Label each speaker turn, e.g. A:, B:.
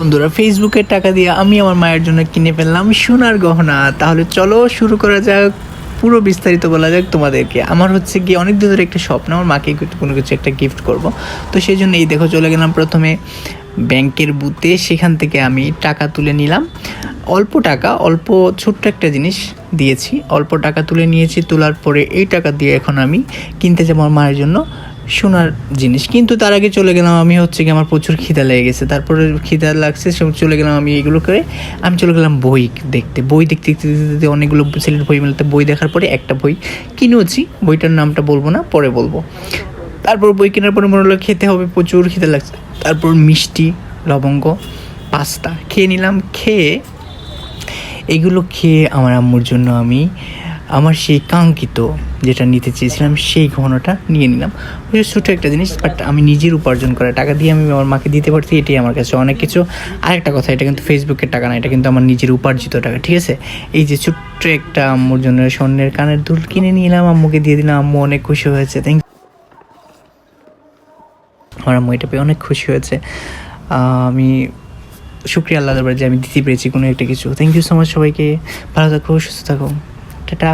A: বন্ধুরা, ফেসবুকের টাকা দিয়ে আমি আমার মায়ের জন্য কিনে ফেললাম সোনার গহনা। তাহলে চলো শুরু করা যাক, পুরো বিস্তারিত বলা যাক তোমাদেরকে। আমার হচ্ছে গিয়ে অনেক দিন ধরে একটা স্বপ্ন, আমার মাকে কোনো কিছু একটা গিফট করব। তো সেই জন্য এই দেখো চলে গেলাম প্রথমে ব্যাংকের বুথে, সেখান থেকে আমি টাকা তুলে নিলাম। অল্প টাকা, অল্প ছোট্ট একটা জিনিস দিয়েছি, অল্প টাকা তুলে নিয়েছি। তোলার পরে এই টাকা দিয়ে এখন আমি কিনতে যাবো আমার মায়ের জন্য সোনার জিনিস। কিন্তু তার আগে চলে গেলাম আমি হচ্ছে কি আমার প্রচুর খিদা লেগে গেছে। তারপরে খিদা লাগছে, সে চলে গেলাম আমি এগুলো করে আমি চলে গেলাম বই দেখতে দেখতে অনেকগুলো সিলেট বই মেলাতে বই দেখার পরে একটা বই কিনেছি। বইটার নামটা বলবো না, পরে বলবো। তারপর বই কেনার পরে মনে হলো খেতে হবে, প্রচুর খিদা লাগছে। তারপর মিষ্টি, লবঙ্গ, পাস্তা খেয়ে নিলাম। এগুলো খেয়ে আমার আম্মুর জন্য আমি আমার সেই কাঙ্ক্ষিত যেটা নিতে চেয়েছিলাম সেই গহনাটা নিয়ে নিলাম। ওই ছোটো একটা জিনিস, বাট আমি নিজের উপার্জন করা টাকা দিয়ে আমি আমার মাকে দিতে পারছি, এটাই আমার কাছে অনেক কিছু। আরেকটা কথা, এটা কিন্তু ফেসবুকের টাকা না, এটা কিন্তু আমার নিজের উপার্জিত টাকা, ঠিক আছে? এই যে ছোট্ট একটা আম্মুর জন্য স্বর্ণের কানের দুল কিনে নিলাম, আম্মুকে দিয়ে দিলাম। আম্মু অনেক খুশি হয়েছে। আমার আম্মু এটা পেয়ে অনেক খুশি হয়েছে। আমি শুক্রিয়া আল্লাহর যে আমি দিতে পেরেছি কোনো একটা কিছু। থ্যাংক ইউ সো মাচ সবাইকে। ভালো থাকো, সুস্থ থাকো, টাটা।